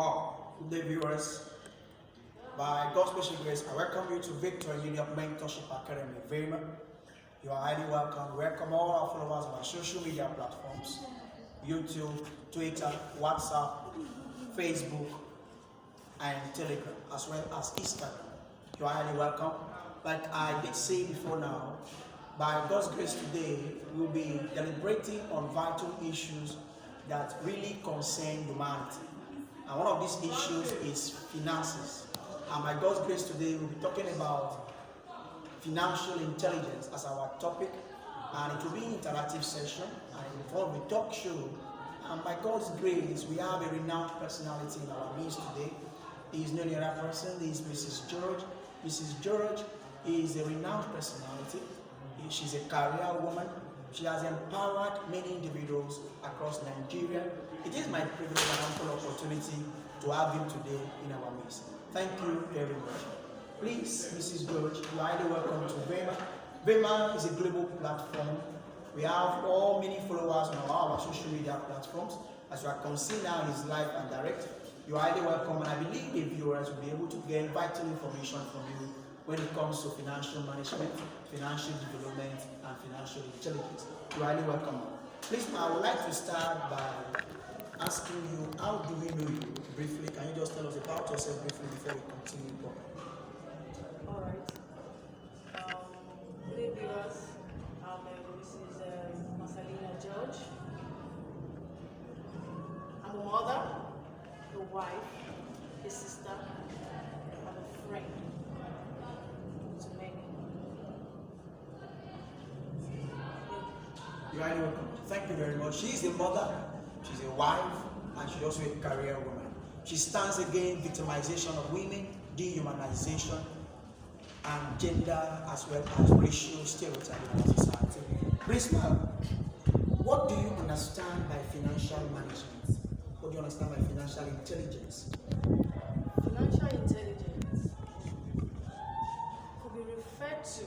Wow, good day viewers. By God's special grace, I welcome you to Victory Media Mentorship Academy. Very much. You are highly welcome. Welcome all our followers on our social media platforms, YouTube, Twitter, WhatsApp, Facebook, and Telegram, as well as Instagram. You are highly welcome. Like I did say before now, by God's grace today, we'll be deliberating on vital issues that really concern humanity. And one of these issues is finances. And by God's grace today, we'll be talking about financial intelligence as our topic. And it will be an interactive session and it will involve a talk show. And by God's grace, we have a renowned personality in our midst today. He is no other person, he is Mrs. George. Mrs. George is a renowned personality. She's a career woman. She has empowered many individuals across Nigeria. It is my privilege and ample opportunity to have him today in our midst. Thank you very much. Please, Mrs. George, you are highly welcome to Vema. Vema is a global platform. We have all many followers on our social media platforms. As you are considering now is live and direct, you are highly welcome, and I believe the viewers will be able to gain vital information from you when it comes to financial management, financial development, and financial intelligence. You are highly welcome. Please, I would like to start by asking you, how do we know you briefly? Can you just tell us about yourself briefly before we continue? All right. Good day, viewers. This is Marcellenoo George. I'm a mother, a wife, a sister, and a friend to many. You're highly welcome. Thank you very much. She is a mother, she's a wife, and she's also a career woman. She stands against victimization of women, dehumanization, and gender as well as racial stereotypes in our society. Please, ma'am, what do you understand by financial management? What do you understand by financial intelligence? Financial intelligence could be referred to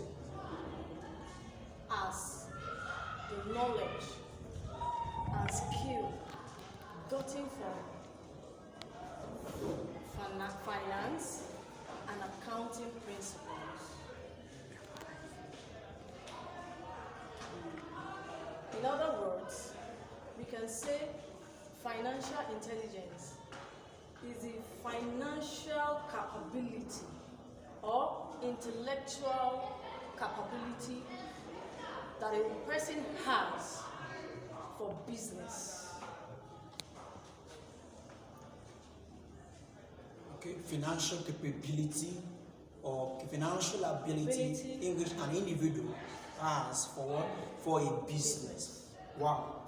as the knowledge and skill gotten from finance and accounting principles. In other words, we can say financial intelligence is the financial capability or intellectual capability that a person has for business. Okay, financial capability or financial ability in which an individual has for what? For a business. Wow.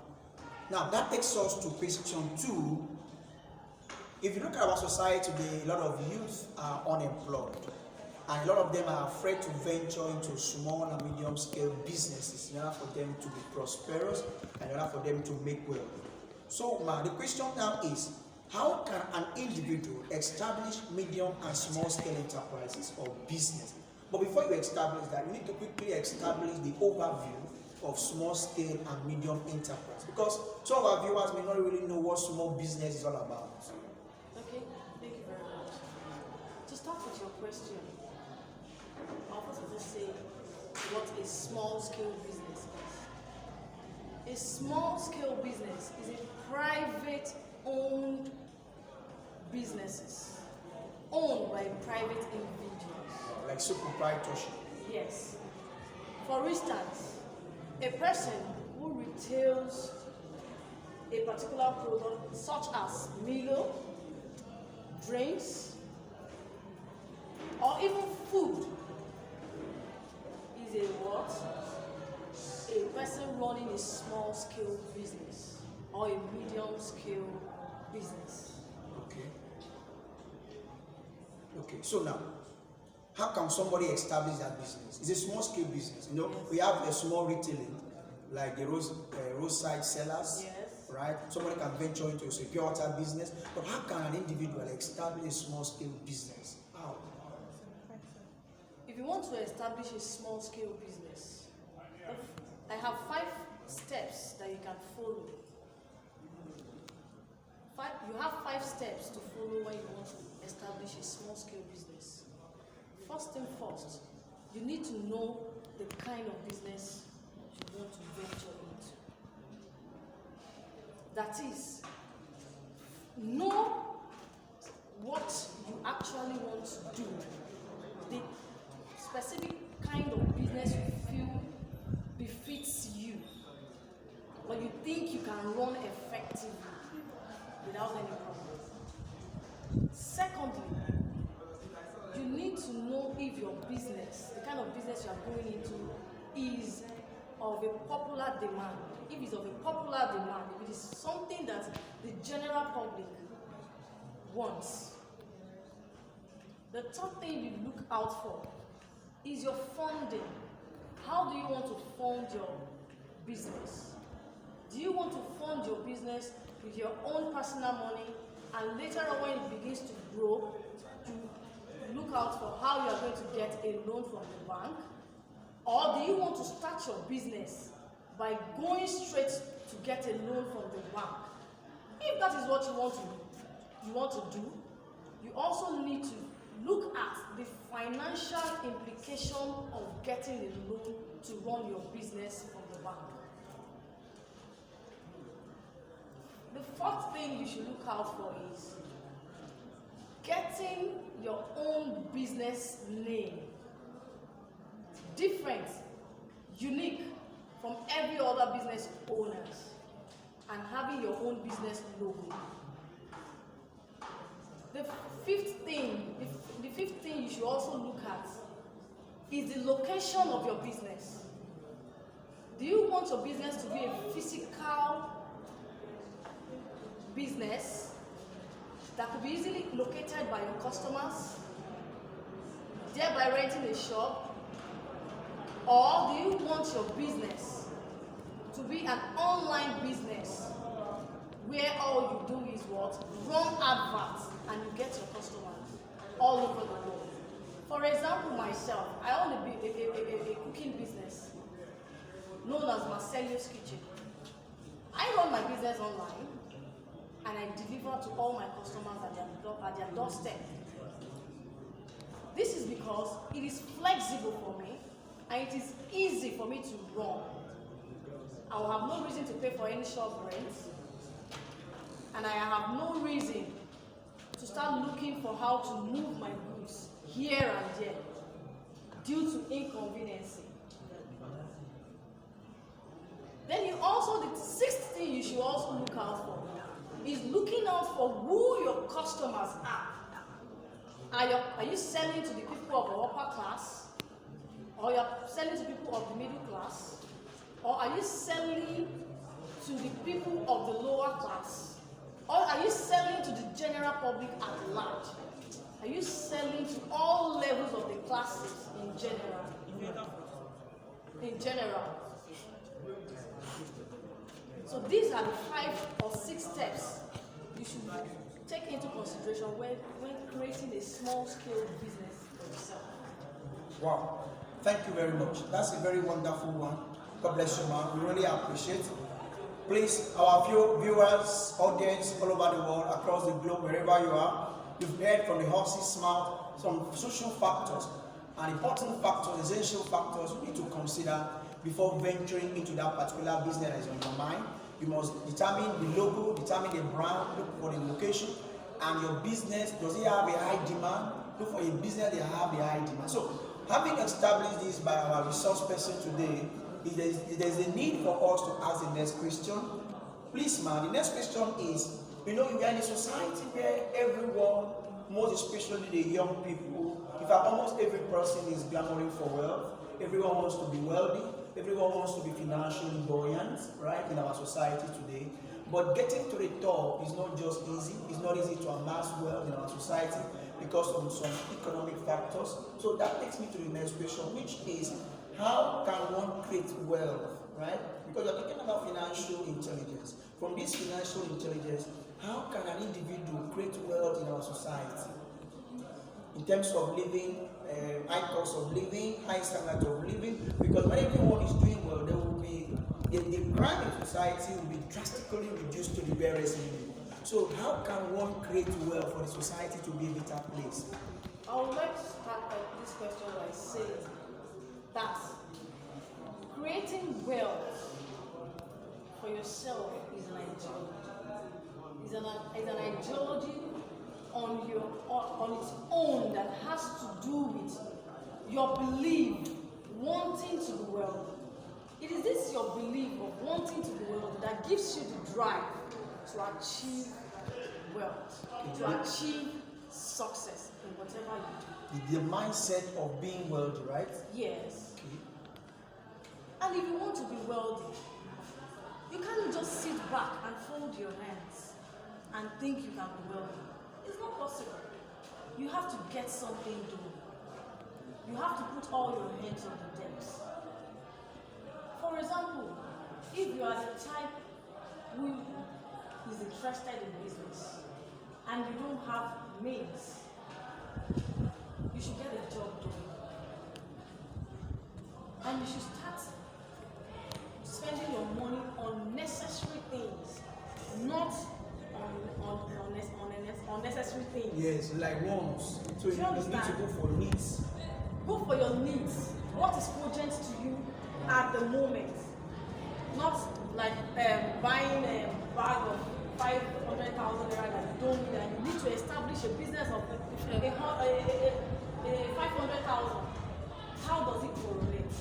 Now that takes us to question 2. If you look at our society today, a lot of youth are unemployed, and a lot of them are afraid to venture into small and medium scale businesses in order for them to be prosperous and in order for them to make wealth. So the question now is, how can an individual establish medium and small scale enterprises or business? But before you establish that, you need to quickly establish the overview of small scale and medium enterprise, because some of our viewers may not really know what small business is all about. Okay, thank you very much. To start with your question, I'll first of all say what a small scale business is. A small scale business is a private owned businesses owned by private individuals. Like sole proprietorship. Yes. For instance, a person who retails a particular product such as Milo, drinks, or even food is a what? A person running a small scale business or a medium scale business. Okay. Okay, so now, how can somebody establish that business? It's a small scale business. You know, Yes. we have a small retailing, like the roadside sellers, Yes. right? Somebody can venture into a pure water business, but how can an individual establish a small scale business? How? If you want to establish a small scale business, I have 5 steps that you can follow. You you have 5 steps to follow when you want to establish a small scale business. First thing first, you need to know the kind of business you want to venture into. That is, know what you actually want to do, the specific kind of business you feel befits you, or you think you can run effectively without any problem. Secondly, you need to know if your business, the kind of business you are going into, is of a popular demand. If it's of a popular demand, if it is something that the general public wants. The third thing you look out for is your funding. How do you want to fund your business? Do you want to fund your business with your own personal money, and later on when it begins to grow, you look out for how you are going to get a loan from the bank? Or do you want to start your business by going straight to get a loan from the bank? If that is what you want to do, you also need to look at the financial implication of getting a loan to run your business from the bank. The fourth thing you should look out for is getting your own business name. Different, unique from every other business owners, and having your own business logo. The fifth thing you should also look at is the location of your business. Do you want your business to be a physical business that could be easily located by your customers, thereby renting a shop? Or do you want your business to be an online business where all you do is what? Run adverts and you get your customers all over the world. For example, myself, I own a cooking business known as Marcellennoo's Kitchen. I run my business online and I deliver to all my customers at their doorstep. This is because it is flexible for me and it is easy for me to run. I will have no reason to pay for any shop rent, and I have no reason to start looking for how to move my goods here and there due to inconvenience. Then the sixth thing you should also look out for is looking out for who your customers are. Are you selling to the people of the upper class? Or you're selling to people of the middle class? Or are you selling to the people of the lower class? Or are you selling to the general public at large? Are you selling to all levels of the classes in general? In general. So these are the 5 or 6 steps you should take into consideration when creating a small-scale business for yourself. Wow. Thank you very much. That's a very wonderful one. God bless you, man. We really appreciate it. Please, our viewers, audience all over the world, across the globe, wherever you are, you've heard from the horse's mouth some social factors and important factors, essential factors you need to consider before venturing into that particular business that is on your mind. You must determine the logo, determine the brand, look for the location, and your business, does it have a high demand? Look for a business that have a high demand. So, having established this by our resource person today, there's a need for us to ask the next question. Please, man, the next question is, we are in a society where everyone, most especially the young people, in fact, almost every person is clamoring for wealth. Everyone wants to be wealthy. Everyone wants to be financially buoyant, right, in our society today. But getting to the top is not just easy. It's not easy to amass wealth in our society because of some economic factors. So that takes me to the next question, which is, how can one create wealth, right? Because you're talking about financial intelligence. From this financial intelligence, how can an individual create wealth in our society? In terms of living, high cost of living, high standard of living, because when everyone is doing well, there will be the crime in society will be drastically reduced to the barest minimum. So how can one create wealth for the society to be a better place? I would like to start this question by saying that creating wealth for yourself is an ideology. Is an ideology on its own that has to do with your belief wanting to be wealthy. It is this your belief of wanting to be wealthy that gives you the drive to achieve wealth, to achieve success in whatever you The mindset of being wealthy, right? do. Yes. Okay. And if you want to be wealthy, you can't just sit back and fold your hands and think you can be wealthy. It's not possible. You have to get something done. You have to put all your hands on the decks. For example, if you are the type who is interested in business and you don't have means, you should get a job done. And you should start spending your money on necessary things, not on unnecessary things. Yes, like wants. So you need to go for needs. Go for your needs. What is urgent to you at the moment? Not like buying a bag of 500,000 naira that you don't need, and you need to establish a business of 500,000. How does it correlate?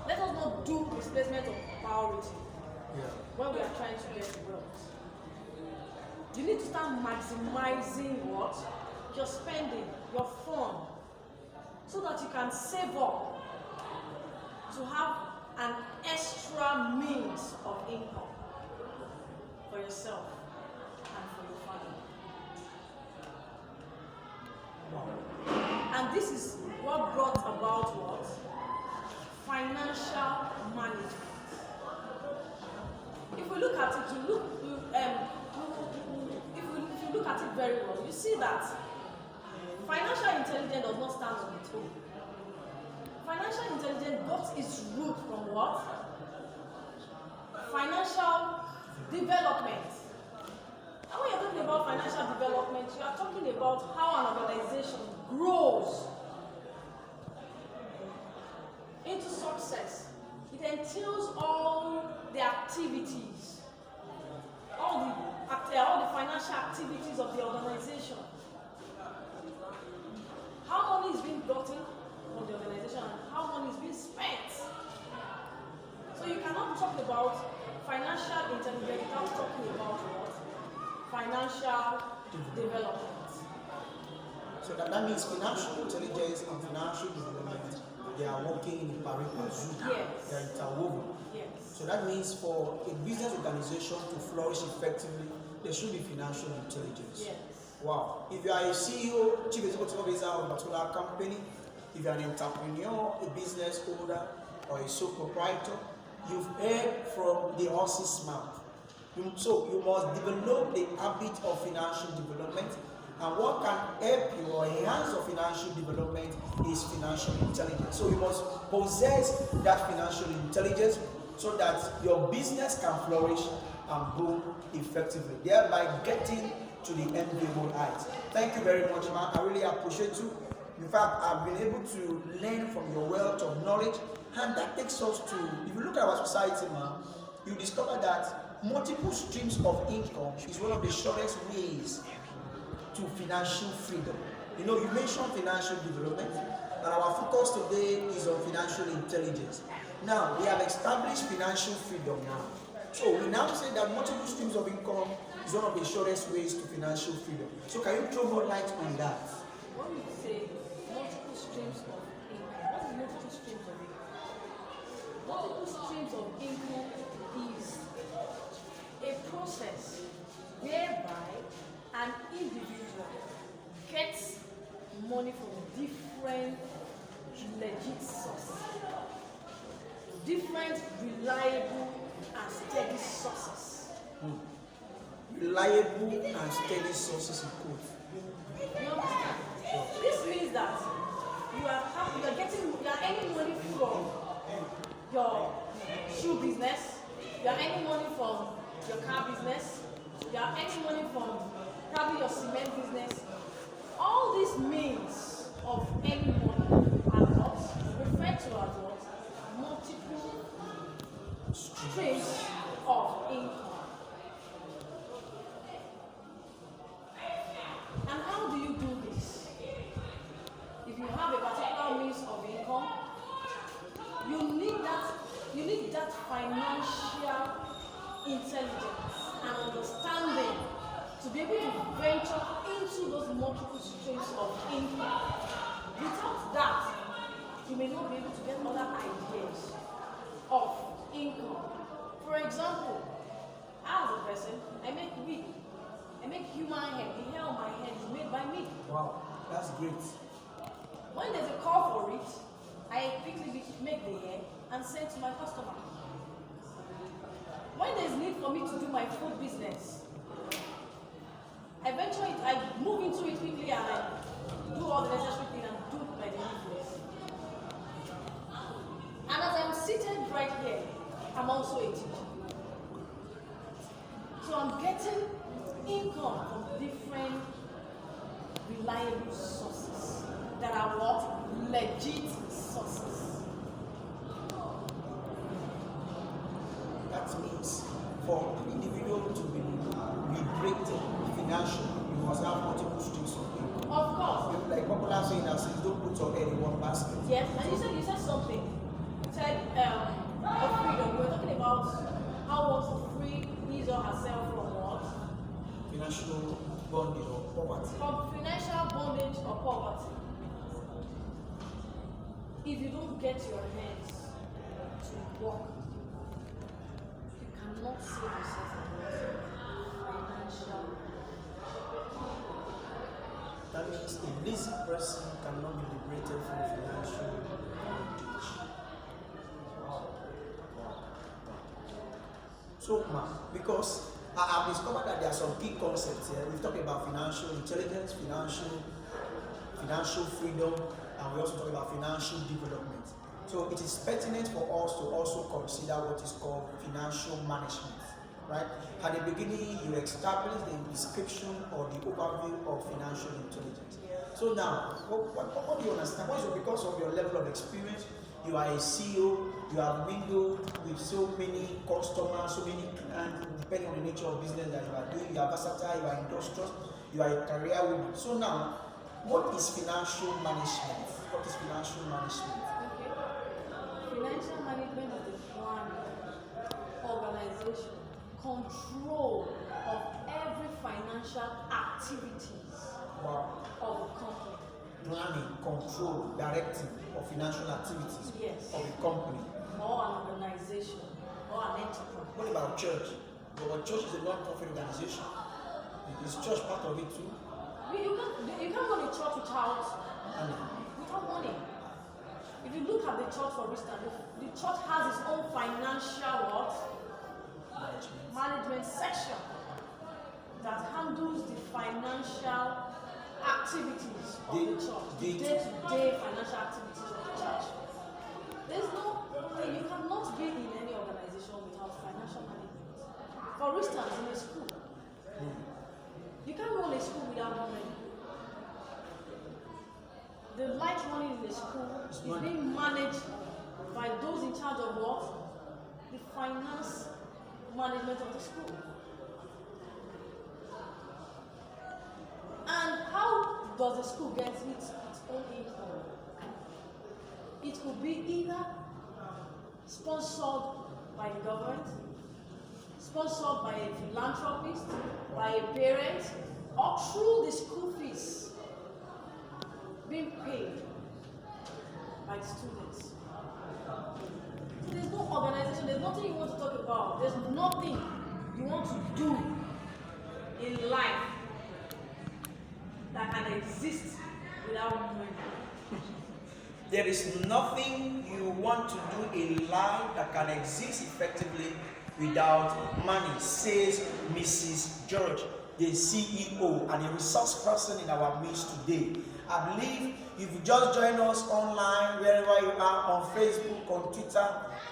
Let us not do misplacement of priority when we are trying to get wealth. You need to start maximizing what? Your spending, your fund, so that you can save up to have an extra means of income for yourself and for your family. Wow. And this is what brought about what? Financial management. If we look at it, if you look at it very well, you see that financial intelligence does not stand on its own. Financial intelligence got its root from what? Financial development. And when you're talking about financial development, you are talking about how an organization grows into success. It entails all the activities, all the financial activities of the organization. How money is being gotten from the organization and how money is being spent. So you cannot talk about financial intelligence without talking about what? Financial development. So that means financial intelligence and financial development, they are working in pari passu. Yes. They are interwoven. Yes. So that means for a business organization to flourish effectively, there should be financial intelligence. Yes. Wow. If you are a CEO, chief executive officer of a particular company, if you are an entrepreneur, a business owner, or a sole proprietor, you've heard from the horse's mouth. So you must develop the habit of financial development. And what can help you or enhance your financial development is financial intelligence. So you must possess that financial intelligence so that your business can flourish and grow effectively, thereby getting to the enviable heights. Thank you very much, man. I really appreciate you. In fact, I've been able to learn from your wealth of knowledge, and that takes us to, if you look at our society, man, you discover that multiple streams of income is one of the shortest ways to financial freedom. You know, you mentioned financial development, and our focus today is on financial intelligence. Now, we have established financial freedom now. So we now say that multiple streams of income is one of the shortest ways to financial freedom. So can you throw more light on that? When we say multiple streams of income, what is multiple streams of income? Multiple streams of income is a process whereby an individual gets money from different legit sources, different reliable and steady sources. Reliable and steady sources of growth. You understand? This means that you are earning money from your shoe business, You are earning money from your car business. You are earning money from probably your cement business. All these means of earning money are what referred to as what multiple streams of income. And how do you do this? If you have a particular means of income, you need that financial intelligence and understanding to be able to venture into those multiple streams of income. Without that, you may not be able to get other ideas of income. For example, as a person, I make wig. I make human hair. The hair on my head is made by me. Wow, that's great. When there's a call for it, I quickly make the hair and send to my customer. When there's need for me to do my food business, I move into it quickly and I do all the necessary things and do my deliveries. And as I'm seated right here, I'm also a teacher. So I'm getting income from different reliable sources that are what? Legit sources. That means for an individual to be liberated financially, you must have multiple streams of income. Of course. Like popular saying that says, don't put your head in one basket. Yes, and you said something. You said of freedom. We were talking about how one to free his or herself from what? Financial bondage or poverty. From financial bondage or poverty. If you don't get your hands to work, you cannot save yourself from financial. That means a lazy person cannot be liberated from financial bondage. Wow. So, because I have discovered that there are some key concepts here. We've talked about financial intelligence, financial freedom, and we also talk about financial development. So it is pertinent for us to also consider what is called financial management, right? At the beginning, you established the description or the overview of financial intelligence. So now, what do you understand? What is it? Because of your level of experience, you are a CEO, you have mingled with so many customers, so many clients, depending on the nature of business that you are doing, you are versatile, you are industrious, you are a career woman. So now, what is financial management? What is financial management? Okay. Financial management is the planning, organization, control of every financial activities Wow. of a company. Planning, control, directing of financial activities Yes. of a company. Or an organization or an enterprise. What about church? But church is a non-profit organization. Is church part of it too? You can't go to church without money. If you look at the church, for instance, the church has its own financial management section that handles the financial activities of the church, the day-to-day financial activities of the church. You cannot be in any organization without financial management. For instance, in a school, you can't run a school without money. The light running in the school is being managed by those in charge of what? The finance management of the school. And how does the school get its own income? It could be either sponsored by the government, sponsored by a philanthropist, by a parent, or through the school fees being paid by the students. So there's no organization, there's nothing you want to talk about, there's nothing you want to do in life that can exist without money. There is nothing you want to do in life that can exist effectively without money, says Mrs. George, the CEO and a resource person in our midst today. I believe if you just join us online, wherever you are, on Facebook, on Twitter,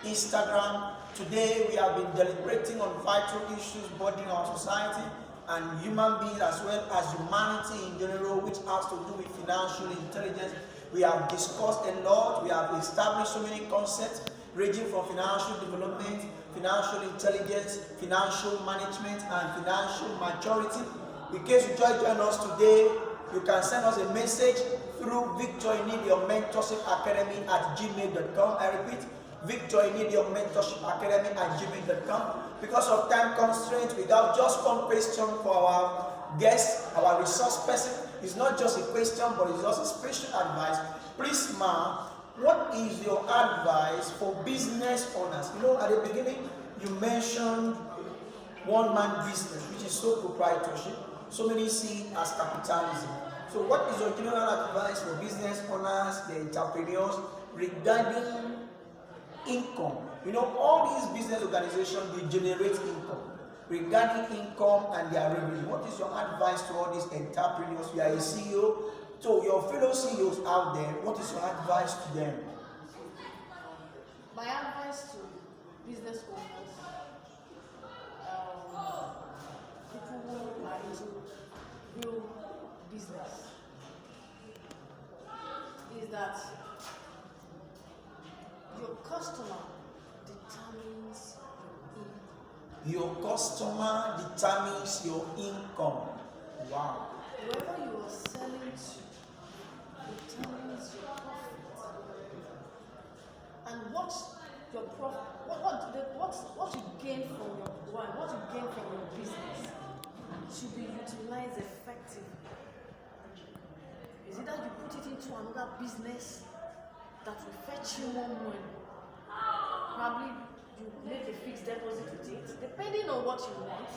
Instagram, Today we have been deliberating on vital issues burdening our society and human beings as well as humanity in general, which has to do with financial intelligence. We have discussed a lot. We have established so many concepts ranging from financial development, financial intelligence, financial management, and financial maturity. In case you join us today, you can send us a message through Victor in Need Your Mentorship Academy at gmail.com. I repeat, Victor in Need Your Mentorship Academy at gmail.com. Because of time constraints, we have just one question for our guest, our resource person. It's not just a question, but it's also special advice. Please, ma, what is your advice for business owners? You know, at the beginning, you mentioned one-man business, which is so proprietorship. So many see it as capitalism. So what is your general advice for business owners, the entrepreneurs, regarding income? You know, all these business organizations, they generate income. Regarding income and their revenue, what is your advice to all these entrepreneurs? You are a CEO, so your fellow CEOs out there, what is your advice to them? My advice to business owners, people who are into real business, is that your customer determines your customer determines your income. Wow. whoever you are selling to determines your profit. And what your profit, what you gain from your business should be utilized effectively. Is it that you put it into another business that will fetch you more money? Probably you make a fixed deposit with it, depending on what you want.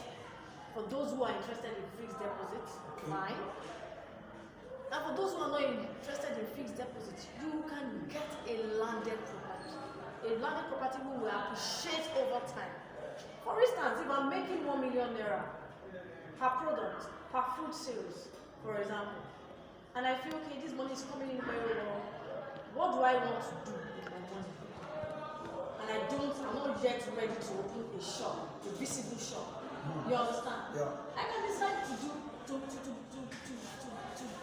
For those who are interested in fixed deposit, fine. And for those who are not interested in fixed deposit, you can get a landed property. A landed property will appreciate over time. For instance, if I'm making 1 million naira per product, per food sales, for example, and I feel, okay, this money is coming in very well, what do I want to do with my money? And I'm not yet ready to open a shop, a visible shop. You understand? Yeah. I can decide to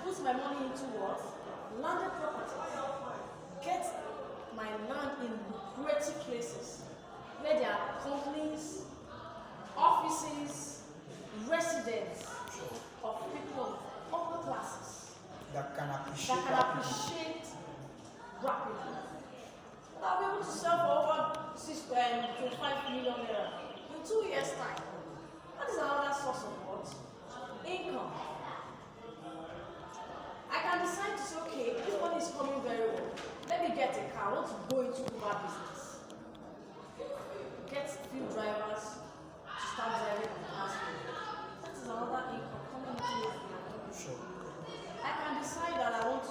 put my money into what? Landed properties. Get my land in lucrative places where there are companies, offices, residents of people of all classes That can appreciate rapidly. I'll be able to sell for over 25 million naira in 2 years' time. That is another source of what? Income. I can decide to say, okay, this money is coming very well. Let me get a car. I want to go into Uber business. Get a few drivers to start driving on the hospital. That is another income coming into my account. Sure. I can decide that I want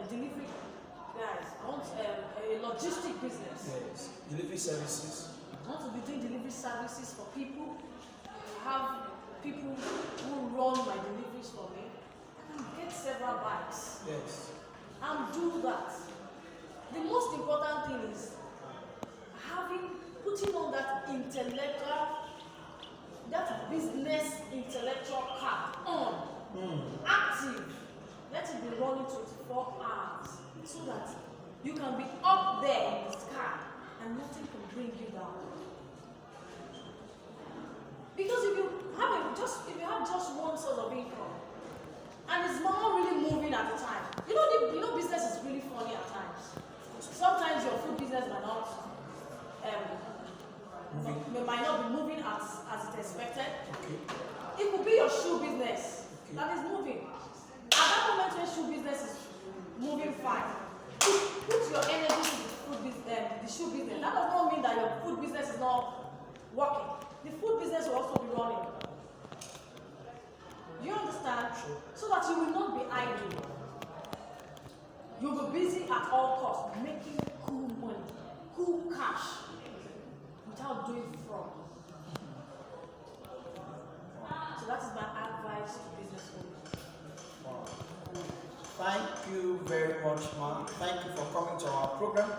delivery guys. I want a logistic business. Yes. Delivery services. I want to be doing delivery services for people. I have people who run my deliveries for me. I can get several bikes Yes. and do that. The most important thing is putting on that business intellectual cap on, active. Let it be running 24 hours so that you can be up there in the sky and nothing can bring you down. Because if you have just one source of income and it's not really moving at the time, business is really funny at times. Sometimes your food business might not be moving as it expected. Okay. It could be your shoe business that is moving. At that moment when shoe business is moving fine, put your energy into the shoe business. That does not mean that your food business is not working. The food business will also be running. Do you understand? Sure. So that you will not be idle. You will be busy at all costs, making cool money, cool cash, without doing fraud. So that is my advice to business owners. Wow. Thank you very much, ma'am. Thank you for coming to our program.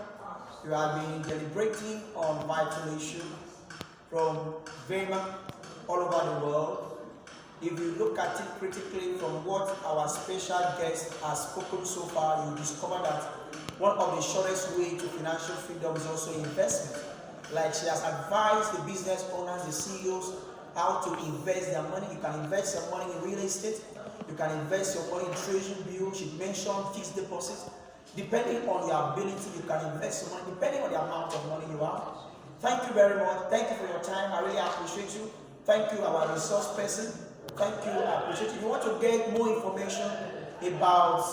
We have been deliberating on vital issues from Weimar all over the world. If you look at it critically from what our special guest has spoken so far, you discover that one of the shortest way to financial freedom is also investment. Like she has advised the business owners, the CEOs, how to invest their money. You can invest your money in real estate. You can invest your money in treasury bills. She mentioned fixed deposits. Depending on your ability, you can invest your money, depending on the amount of money you have. Thank you very much. Thank you for your time. I really appreciate you. Thank you, our resource person. Thank you. I appreciate you. If you want to get more information about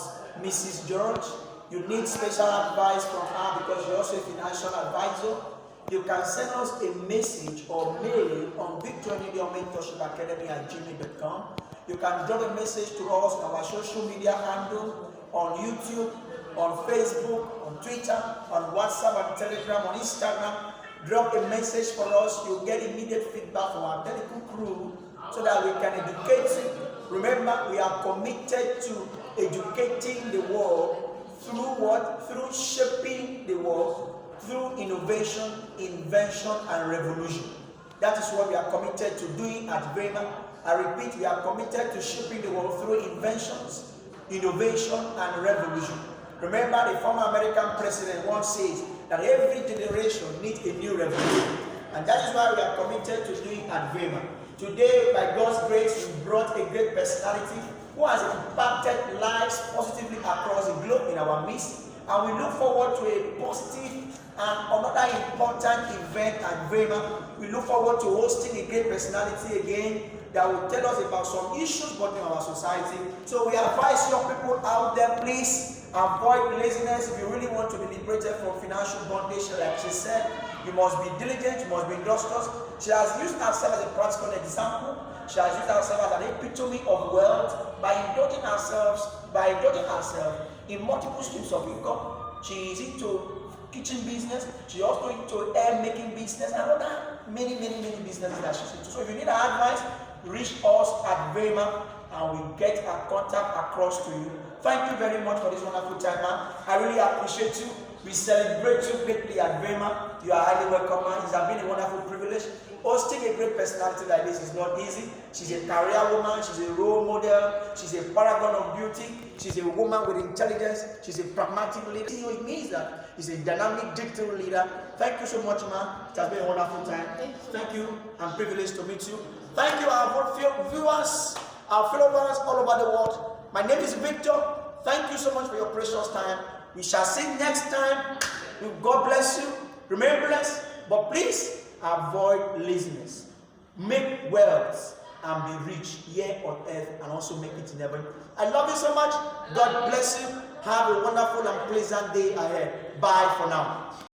Mrs. George, you need special advice from her because you're also a financial advisor. You can send us a message or mail on victorymediamentorshipacademy@gmail.com. You can drop a message to us on our social media handle, on YouTube, on Facebook, on Twitter, on WhatsApp, on Telegram, on Instagram. Drop a message for us. You'll get immediate feedback from our technical crew so that we can educate you. Remember, we are committed to educating the world through what? Through shaping the world, through innovation, invention, and revolution. That is what we are committed to doing at Weimar. I repeat, we are committed to shaping the world through inventions, innovation, and revolution. Remember, the former American president once said that every generation needs a new revolution. And that is why we are committed to doing at Weimar. Today, by God's grace, we brought a great personality who has impacted lives positively across the globe in our midst. And we look forward to a positive and another important event at Weimar. We look forward to hosting a great personality again that will tell us about some issues bothering our society. So we advise young people out there, please avoid laziness. If you really want to be liberated from financial bondage, like she said, you must be diligent, you must be industrious. She has used herself as a practical example. She has used herself as an epitome of wealth by indulging herself in multiple streams of income. She is into kitchen business. She also into air making business and other many businesses that she's into. So if you need her advice, reach us at Weimar and we get our contact across to you. Thank you very much for this wonderful time, man. I really appreciate you. We celebrate you greatly at Weimar. You are highly welcome, man. It has been a wonderful privilege. Hosting a great personality like this is not easy. She's a career woman. She's a role model. She's a paragon of beauty. She's a woman with intelligence. She's a pragmatic leader. You know, it means that she's a dynamic digital leader. Thank you so much, man. It has been a wonderful time. Thank you. I'm privileged to meet you. Thank you, our viewers, our followers all over the world. My name is Victor. Thank you so much for your precious time. We shall see next time. God bless you. Remain blessed. But please avoid laziness. Make wealth and be rich here on earth and also make it in heaven. I love you so much. God bless you. Have a wonderful and pleasant day ahead. Bye for now.